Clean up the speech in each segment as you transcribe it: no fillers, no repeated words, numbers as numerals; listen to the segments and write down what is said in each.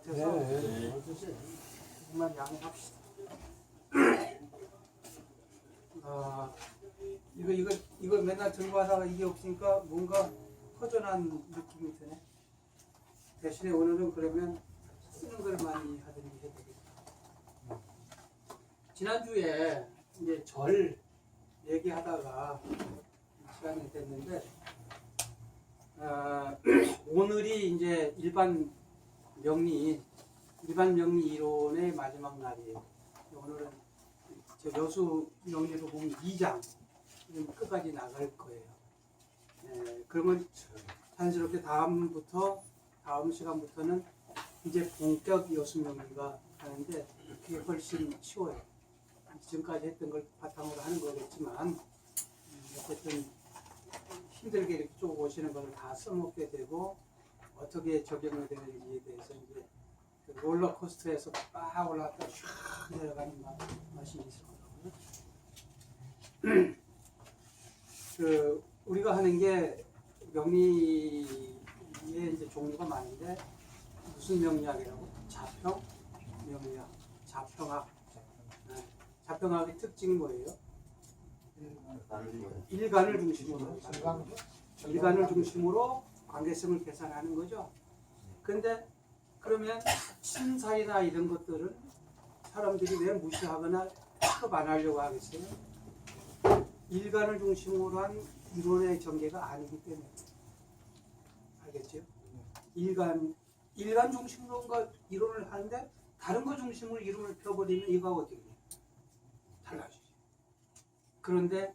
같아서 네. 조금만 양해합시다. 이거 맨날 들고 하다가 이게 없으니까 뭔가 허전한 느낌이 드네. 대신에 오늘은 그러면 쓰는 걸 많이 하도록 해야 되겠다. 지난주에 이제 절 얘기하다가 시간이 됐는데, 오늘이 이제 일반 명리 이론의 마지막 날이에요. 오늘은 저 여수 명리로 보면 2장 끝까지 나갈 거예요. 그러면 자연스럽게 다음 시간부터는 이제 본격 여수 명리가 하는데 그게 훨씬 쉬워요. 지금까지 했던 걸 바탕으로 하는 거겠지만 어쨌든 힘들게 이렇게 쭉 오시는 걸 다 써먹게 되고 어떻게 적용이 되는지에 대해서 이제 그 롤러코스터에서 빡 올라갔다 슉 내려가는 맛이 있을 거라고요. 그 우리가 하는 게 명리에 이제 종류가 많은데 무슨 명리학이라고? 자평 명리학, 자평학. 자평학의 특징이 뭐예요? 일간을 중심으로 관계성을 계산하는 거죠. 근데 그러면 신살이나 이런 것들은 사람들이 왜 무시하거나 취급 안 하려고 하겠어요? 일간을 중심으로 한 이론의 전개가 아니기 때문에. 알겠죠? 일간 중심으로 이론을 하는데 다른 거 중심으로 이론을 펴버리면 이거 어떻게 돼요? 달라지죠. 그런데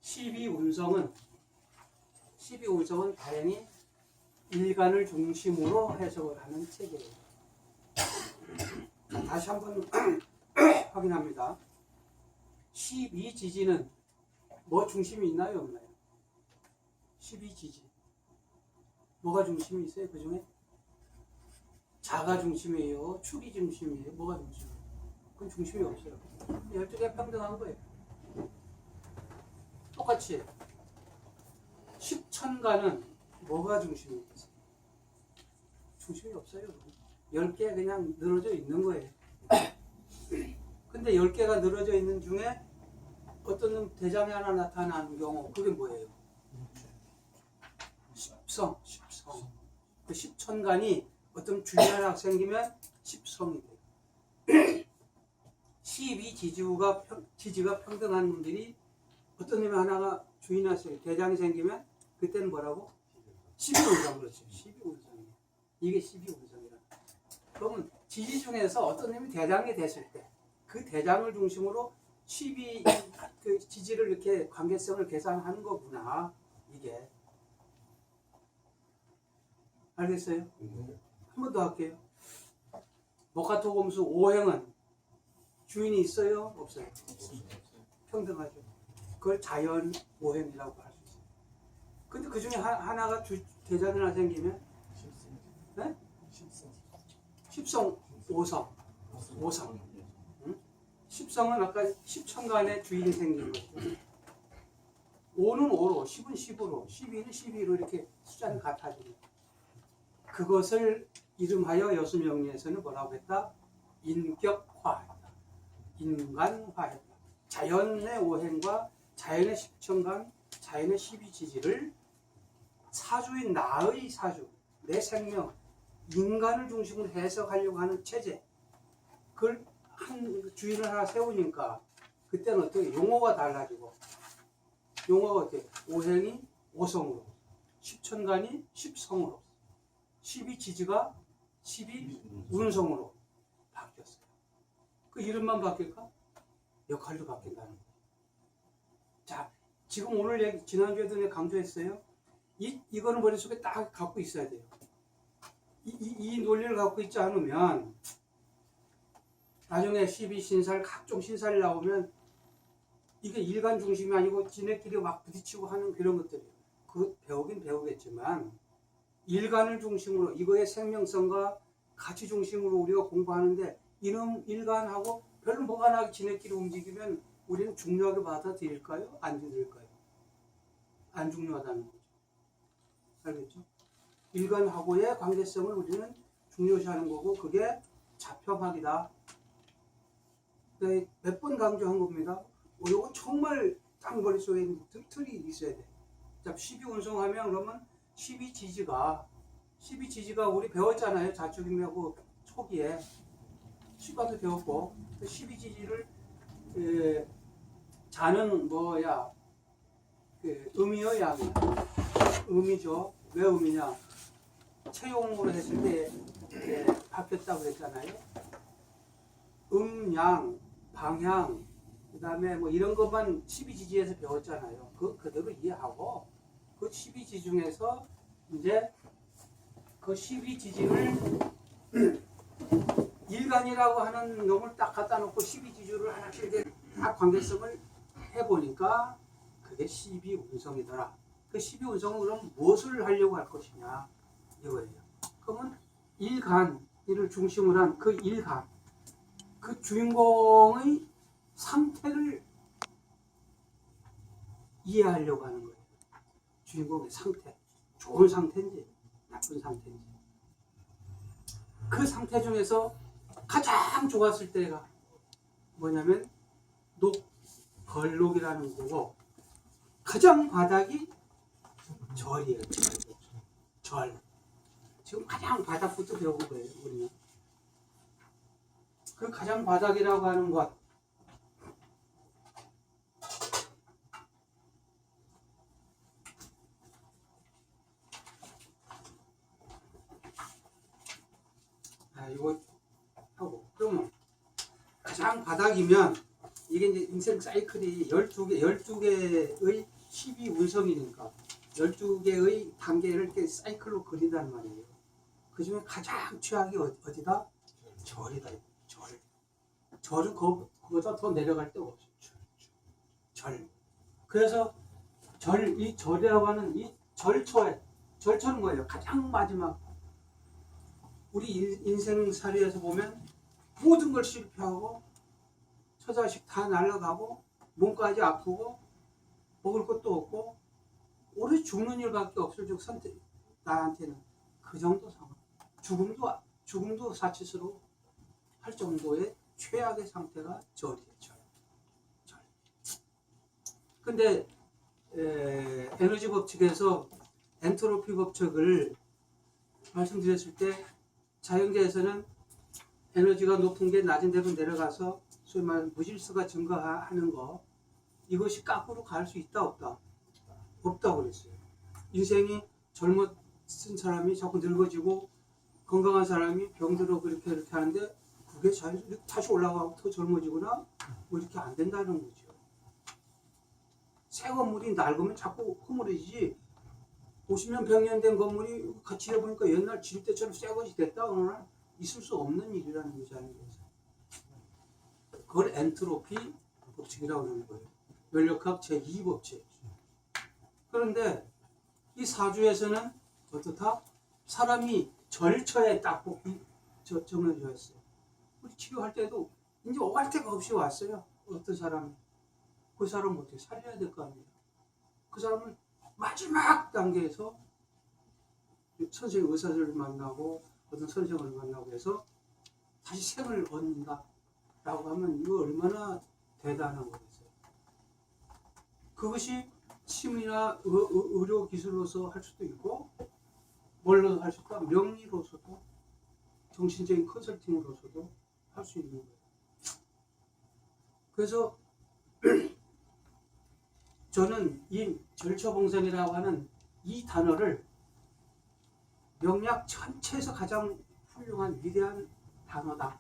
12운성은 다행히 일간을 중심으로 해석을 하는 체계예요. 다시 한번 확인합니다. 12지지는 뭐 중심이 있나요, 없나요? 12지지 뭐가 중심이 있어요? 그 중에 자가 중심이에요, 축이 중심이에요, 뭐가 중심이에요? 그건 중심이 없어요. 12개가 평등한 거예요. 똑같이 10천가는 뭐가 중심이 있어요? 중심이 없어요. 10개 그냥 늘어져 있는 거예요. 근데 10개가 늘어져 있는 중에 어떤 대장이 하나 나타나는 경우 그게 뭐예요? 십성. 그 10천간이 어떤 주인 하나 생기면 10성이 돼요. 12지지가 평등한 놈들이 어떤 놈이 하나가 주인 하나 대장이 생기면 그때는 뭐라고? 12운성. 그렇죠. 12운성이에요. 이게 12운성이라. 그러면 지지 중에서 어떤 놈이 대장이 됐을 때 그 대장을 중심으로 12 그 지지를 이렇게 관계성을 계산하는 거구나. 이게. 알겠어요? 한 번 더 할게요. 목화토금수 5행은 주인이 있어요? 없어요? 평등하죠. 그걸 자연 5행이라고 할 수 있어요. 근데 그 중에 하나가 대장이 하나 생기면 네? 10성 5성. 10성은 아까 10천간의 주인이 생긴 거죠. 5는 5로, 10은 10으로, 12는 12로 이렇게 숫자는 같아집니다. 그것을 이름하여 여수명리에서는 뭐라고 했다? 인격화했다. 인간화했다. 자연의 5행과 자연의 10천간, 자연의 12지지를 사주인 나의 사주, 내 생명, 인간을 중심으로 해석하려고 하는 체제, 그걸 한 주인을 하나 세우니까 그때는 어떻게 용어가 달라지고, 용어가 어떻게 5행이 5성으로, 10천간이 10성으로, 12지지가 12운성으로 바뀌었어요. 그 이름만 바뀔까? 역할도 바뀐다는 거예요. 자, 지금 오늘 지난주에도 내가 강조했어요. 이거는 머릿속에 딱 갖고 있어야 돼요. 이 논리를 갖고 있지 않으면 나중에 12신살, 각종 신살이 나오면 이게 일간 중심이 아니고 지네끼리 막 부딪히고 하는 그런 것들이에요. 그 배우긴 배우겠지만 일간을 중심으로 이거의 생명성과 가치 중심으로 우리가 공부하는데 이놈 일간하고 별로 무관하게 지네끼리 움직이면 우리는 중요하게 받아들일까요? 안 들일까요? 안 중요하다는 거죠. 알겠죠? 일간하고의 관계성을 우리는 중요시하는 거고 그게 자평학이다. 몇 번 강조한 겁니다. 이건 정말 딱 머릿속에 틀이 있어야 돼. 자, 12운송하면 그러면 12지지가 우리 배웠잖아요. 자축인묘하고 초기에 시간도 배웠고 12지지를 자는 뭐야 음이요 양이야. 음이죠. 왜 음이냐? 채용으로 했을 때 바뀌었다고 그랬잖아요. 양, 방향, 그 다음에 뭐 이런 것만 12지지에서 배웠잖아요. 그대로 이해하고 그 12지 중에서 이제 그 12지지를 일간이라고 하는 놈을 딱 갖다 놓고 12지주를 하나씩 다 관계성을 해보니까 그게 12운성이더라. 그 12운성은 그럼 무엇을 하려고 할 것이냐 이거예요. 그러면 일간을 중심으로 한 그 일간, 그 주인공의 상태를 이해하려고 하는 거예요. 주인공의 상태, 좋은 상태인지 나쁜 상태인지. 그 상태 중에서 가장 좋았을 때가 뭐냐면 벌록이라는 거고 가장 바닥이 절이에요. 절. 지금 가장 바닥부터 배운 거예요. 우리는. 그 가장 바닥이라고 하는 것, 이거 하고 그러면 가장 바닥이면 이게 이제 인생 사이클이 12개의 12운성이니까 12개의 단계를 이렇게 사이클로 그린단 말이에요. 그 중에 가장 최악이 어디다? 절이다. 절은 그보다 더 내려갈 데가 없어요. 절. 그래서 이 절이라고 하는 이 절초는 뭐예요? 가장 마지막. 우리 인생살이에서 보면 모든 걸 실패하고 처자식 다 날아가고 몸까지 아프고 먹을 것도 없고 오래 죽는 일밖에 없을 적 선택 나한테는 그 정도 상황. 죽음도 사치스러워 할 정도의 최악의 상태가 절이에요. 절. 근데 에너지 법칙에서 엔트로피 법칙을 말씀드렸을 때 자연계에서는 에너지가 높은 게 낮은 데로 내려가서 소위 말하는 무질서가 증가하는 거, 이것이 거꾸로 갈 수 있다 없다? 없다고 그랬어요. 인생이 젊은 사람이 자꾸 늙어지고 건강한 사람이 병들어 이렇게 하는데 그게 자연스럽게 다시 올라가고 더 젊어지거나 뭐 이렇게 안 된다는 거죠. 새 건물이 낡으면 자꾸 흐물어지지 50년 100년 된 건물이 같이 해보니까 옛날 질 때처럼 새 것이 됐다 그러나 있을 수 없는 일이라는 거잖아요. 그걸 엔트로피 법칙이라고 하는 거예요. 원력학 제2법칙. 그런데 이 사주에서는 어떻다? 사람이 절처에 딱 정해져 있어요. 우리 치료할 때도 이제 오갈 데가 없이 왔어요. 어떤 사람이. 그 사람을 어떻게 살려야 될 거 아니에요. 그 사람을 마지막 단계에서 선생님 의사를 만나고 어떤 선생을 만나고 해서 다시 생을 얻는다 라고 하면 이거 얼마나 대단한 거겠어요. 그것이 치료나 의료 기술로서 할 수도 있고 뭘로 할 수도 있고 명리로서도 정신적인 컨설팅으로서도 할 수 있는 거예요. 그래서 저는 이 절처봉선이라고 하는 이 단어를 명리학 전체에서 가장 훌륭한 위대한 단어다.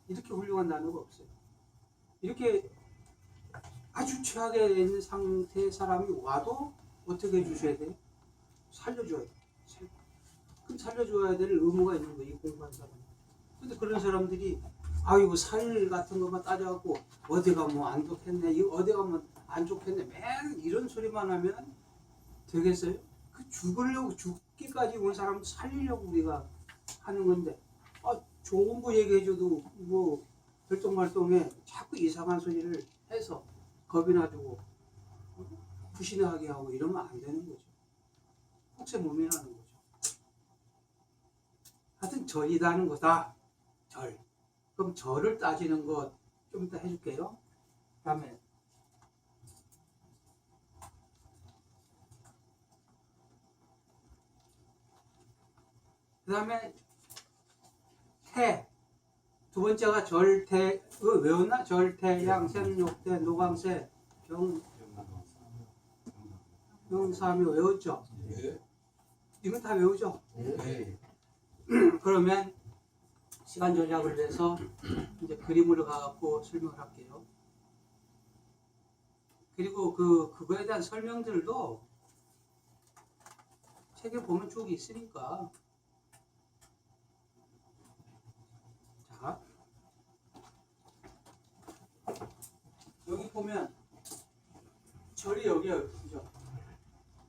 이렇게 훌륭한 단어가 없어요. 이렇게 아주 최악에 있는 상태의 사람이 와도 어떻게 해주셔야 돼요? 살려줘야 돼요. 그럼 살려줘야 될 의무가 있는 거예요. 공부한 사람. 근데 그런 사람들이 아이고 살 같은 것만 따져갖고 어디 가면 안 좋겠네, 이거 어디 가면 안 좋겠네, 맨 이런 소리만 하면 되겠어요? 그 죽기까지 온 사람 살리려고 우리가 하는 건데 좋은 거 얘기해줘도 뭐 결정말동에 자꾸 이상한 소리를 해서 겁이 나주고 부신하게 하고 이러면 안 되는 거죠. 혹세 무민하는 거죠. 하여튼 절이다는 거다. 절. 그럼 절을 따지는 것 좀 이따 해줄게요. 다음에 태. 두 번째가 절태. 그거 외웠나? 절태양, 생욕태, 노광세, 병사묘 외웠죠? 네. 이건 다 외우죠? 네. 그러면 시간 전략을 위해서 이제 그림으로 가갖고 설명을 할게요. 그리고 그거에 대한 설명들도 책에 보면 쭉 있으니까. 자, 여기 보면 절이 여기요, 그죠?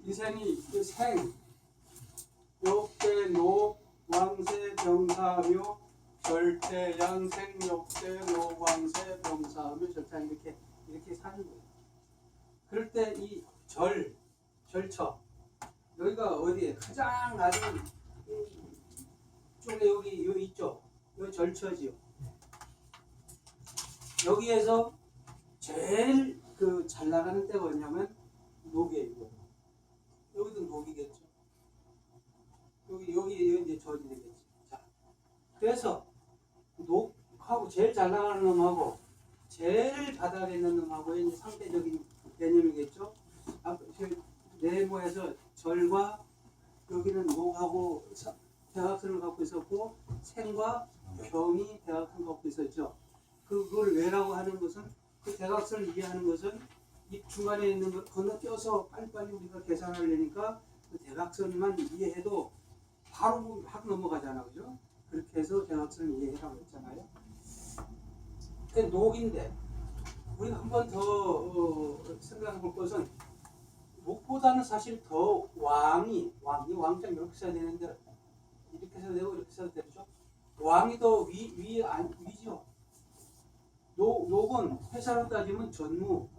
인생이 그 생, 욕대, 노, 왕세, 병사묘, 절대, 양생, 욕대, 노, 왕세, 병사묘, 절대 이렇게 사는 거예요. 그럴 때 이 절처 여기가 어디에 가장 낮은 쪽에 여기 있죠. 여기 절처지요. 여기에서 제일 잘 나가는 때가 뭐냐면 녹이에요. 여기도 녹이겠죠. 여기 이제 절이 되겠지. 자, 그래서 녹하고 제일 잘 나가는 놈하고 제일 바닥에 있는 놈하고의 이제 상대적인 개념이겠죠. 네모에서 절과 여기는 녹하고 대각선을 갖고 있었고 생과 병이 대각선을 갖고 있었죠. 그걸 왜라고 하는 것은 그 대각선을 이해하는 것은 이 중간에 있는 걸 건너뛰어서 빨리빨리 우리가 계산하려니까 그 대각선만 이해해도 바로 확 넘어가잖아, 그죠? 그렇게 해서 대각선을 이해하라고 했잖아요. 그 녹인데 우리가 한 번 더 생각해 볼 것은 녹보다는 사실 더 왕자 이렇게 써야 되는데 이렇게 써도 되고 이렇게 써도 되죠. 왕이 더 위죠. 녹은 회사로 따지면 전무고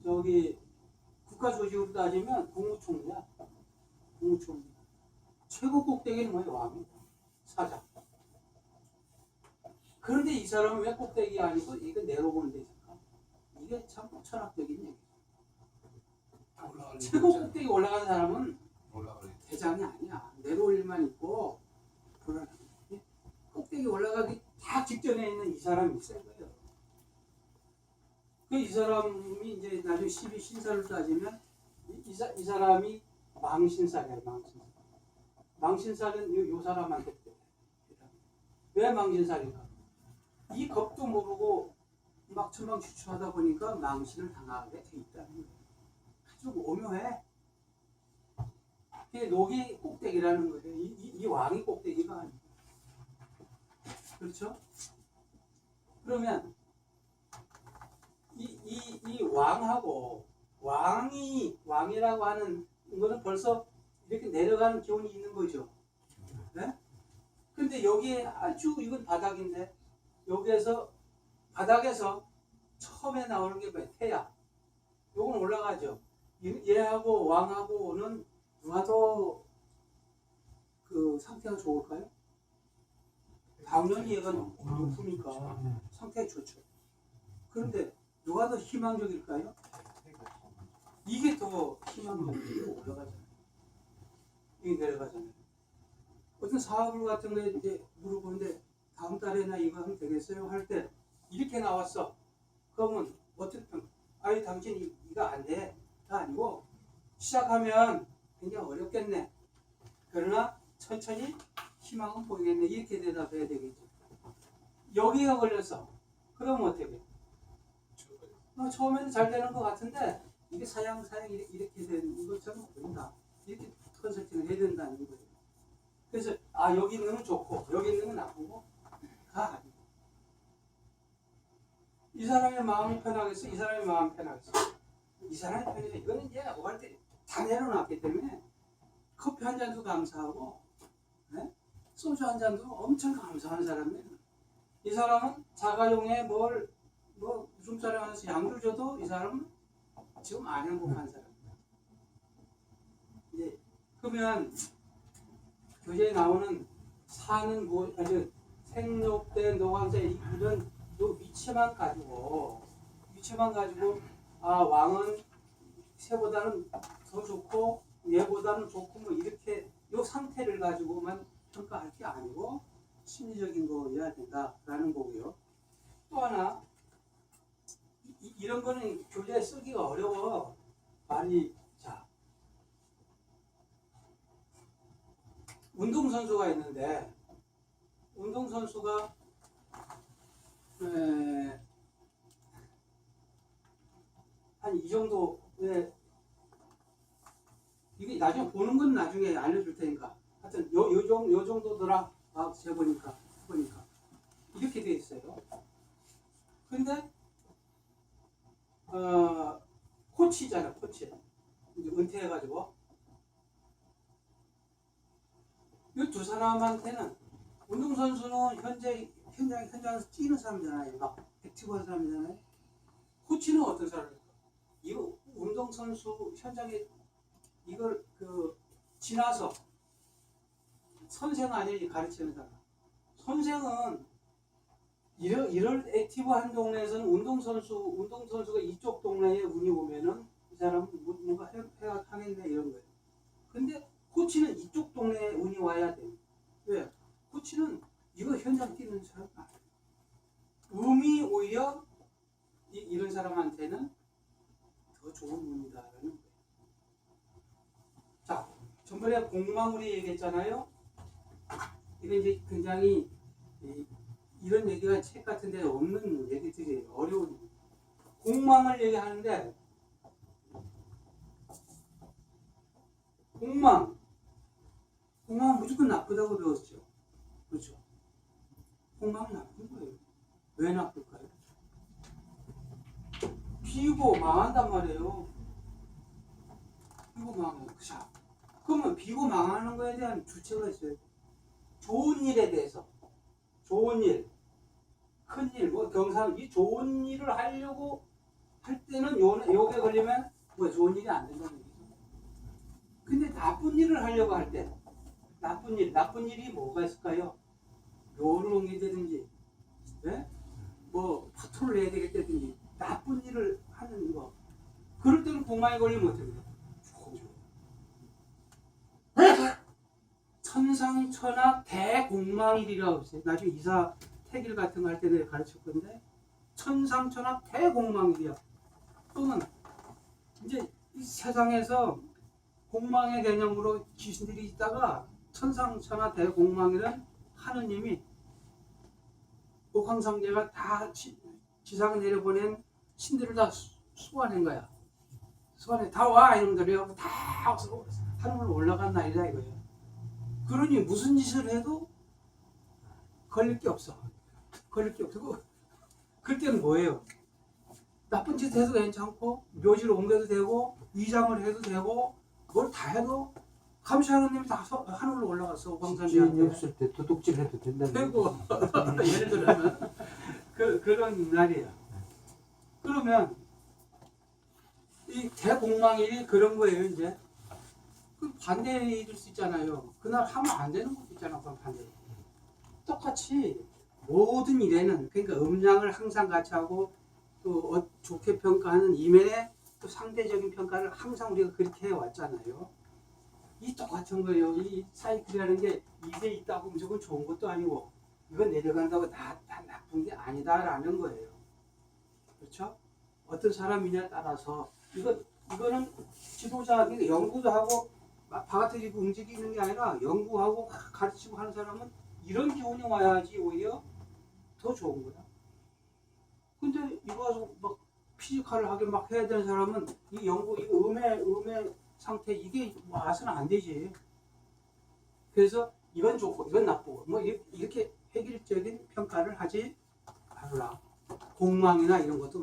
저기 국가 조직으로 따지면 국무총리야. 국무총리. 최고 꼭대기는 뭐예요? 왕이다. 사장. 그런데 이 사람은 왜 꼭대기 아니고 이거 내려오는 데 있을까? 이게 참 철학적인 얘기죠. 최고 꼭대기 올라가는 사람은 대장이 아니야. 내려올 일만 있고 불안한 거지. 꼭대기 올라가기 딱 직전에 있는 이 사람이 있어요. 이 사람이 이제 나중에 12신사를 따지면 이 사람이 망신살이에요. 망신살은 요 사람한테 돼. 왜 망신살인가? 이 겁도 모르고 막 천방추추하다 보니까 망신을 당하게 돼 있다는 거예요. 아주 오묘해. 그게 녹이 꼭대기라는 거예요. 이 왕이 꼭대기가 아니고. 그렇죠? 그러면 이 왕하고 왕이라고 하는 거는 벌써 이렇게 내려가는 기운이 있는 거죠. 네? 근데 여기에 아주 이건 바닥인데 여기에서 바닥에서 처음에 나오는 게 뭐야? 태야. 요건 올라가죠. 얘하고 왕하고는 누가 더 그 상태가 좋을까요? 당연히 얘가 높으니까 상태가 좋죠. 그런데 누가 더 희망적일까요? 이게 더 희망적이고 올라가잖아요. 이게 내려가잖아요. 어떤 사업을 같은 거에 이제 물어보는데 다음 달에나 이거 하면 되겠어요? 할 때 이렇게 나왔어. 그러면 어떻게 아니 당신 이거 안 돼. 다 아니고 시작하면 굉장히 어렵겠네. 그러나 천천히 희망은 보이겠네. 이렇게 대답해야 되겠죠. 여기가 걸렸어. 그러면 어떻게 해? 처음에는 잘 되는 것 같은데 이게 사양 이렇게 되는 것처럼 보인다. 이렇게 컨설팅을 해야 된다는 거예요. 그래서 여기 있는 건 좋고 여기 있는 건 나쁘고 가 아니고 이 사람의 마음이 편하겠어? 이 사람의 마음이 편하겠어? 이 사람의 편이죠. 이거는 이제 오갈 때 다 내려놨기 때문에 커피 한 잔도 감사하고 네? 소주 한 잔도 엄청 감사하는 사람이에요. 이 사람은 자가용에 웃음살이 하면서 양주를 줘도 이 사람은 지금 안 행복한 사람이에요. 예. 그러면 교재에 나오는 사는 아주 생록된 노광재 이런 요 위치만 가지고 왕은 새보다는 더 좋고 얘보다는 좋고 뭐 이렇게 요 상태를 가지고만 평가할 게 아니고 심리적인 거여야 된다라는 거고요. 또 하나 이런 거는 교재에 쓰기가 어려워. 말이 자 운동선수가 있는데 운동선수가 한 이 정도의 이게 나중에 보는 건 나중에 알려줄 테니까 하여튼 요 정도더라. 재보니까 이렇게 돼 있어요. 근데 코치잖아. 코치 이제 은퇴해가지고 이 두 사람한테는 운동선수는 현장에서 뛰는 사람이잖아요. 막 액티브한 사람이잖아요. 코치는 어떤 사람일까? 이거 운동선수 현장에 이걸 지나서 선생 아니니 가르치는 사람. 선생은 이런 액티브한 동네에서는 운동선수가 이쪽 동네에 운이 오면은 이 사람은 뭔가 하겠네 이런 거예요. 근데 코치는 이쪽 동네에 운이 와야 돼. 왜? 코치는 이거 현장 뛰는 사람 아니에요. 운이 오히려 이런 사람한테는 더 좋은 운이다라는 거예요. 자, 전번에 공망우리 얘기했잖아요. 이게 이제 굉장히 이런 얘기가 책 같은 데 없는 얘기들이 어려운 공망을 얘기하는데 공망은 무조건 나쁘다고 배웠죠. 그렇죠? 공망은 나쁜 거예요. 왜 나쁠까요? 비고 망한단 말이에요. 비고 망해요. 자, 그러면 비고 망하는 거에 대한 주체가 있어요. 좋은 일에 대해서 좋은 일, 큰 일, 뭐 경상 이 좋은 일을 하려고 할 때는 요게 걸리면 뭐 좋은 일이 안 된다는 얘기죠. 근데 나쁜 일을 하려고 할 때 나쁜 일이 뭐가 있을까요? 묘를 옮기다든지, 네? 뭐 파토를 내야 되겠다든지 나쁜 일을 하는 거. 그럴 때는 공망에 걸리면 어떻게 돼요? 천상천하 대공망일이라고 했어요. 나중에 이사 태길 같은 거 할 때 내가 가르칠 건데 천상천하 대공망일이야. 또는 이제 이 세상에서 공망의 개념으로 귀신들이 있다가 천상천하 대공망일은 하느님이 옥황상제가 다 지상에 내려보낸 신들을 다 수완한 거야. 수완해 다 와 이놈들이 하고 다 하늘로 올라간 날이다 이거예요. 그러니 무슨 짓을 해도 걸릴 게 없어. 그럴 때는 뭐예요? 나쁜 짓 해도 괜찮고 묘지를 옮겨도 되고 위장을 해도 되고 뭘 다 해도 감시하는 다 하늘로 올라갔어. 집주인이 없을 때 도둑질 해도 된다는 되고 예를 들면 그런 날이야. 그러면 이 대공망일이 그런 거예요. 이제 그 반대일 수 있잖아요. 그날 하면 안 되는 것도 있잖아. 그럼 반대. 똑같이 모든 일에는 그러니까 음양을 항상 같이 하고 또 좋게 평가하는 이면에 또 상대적인 평가를 항상 우리가 그렇게 해왔잖아요. 이 똑같은 거예요. 이 사이클이라는 게 입에 있다고 무조건 좋은 것도 아니고 이건 내려간다고 다 나쁜 게 아니다라는 거예요. 그렇죠? 어떤 사람이냐에 따라서 이거는 지도자 연구도 하고 바가트리고 움직이는 게 아니라 연구하고 가르치고 하는 사람은 이런 기운이 와야지 오히려 더 좋은 거야. 근데 이거 가서 막 피지컬을 하게 막 해야 되는 사람은 이 연구, 이 음의 상태 이게 와서는 안 되지. 그래서 이건 좋고 이건 나쁘고 뭐 이렇게 획일적인 평가를 하지 말라. 공망이나 이런 것도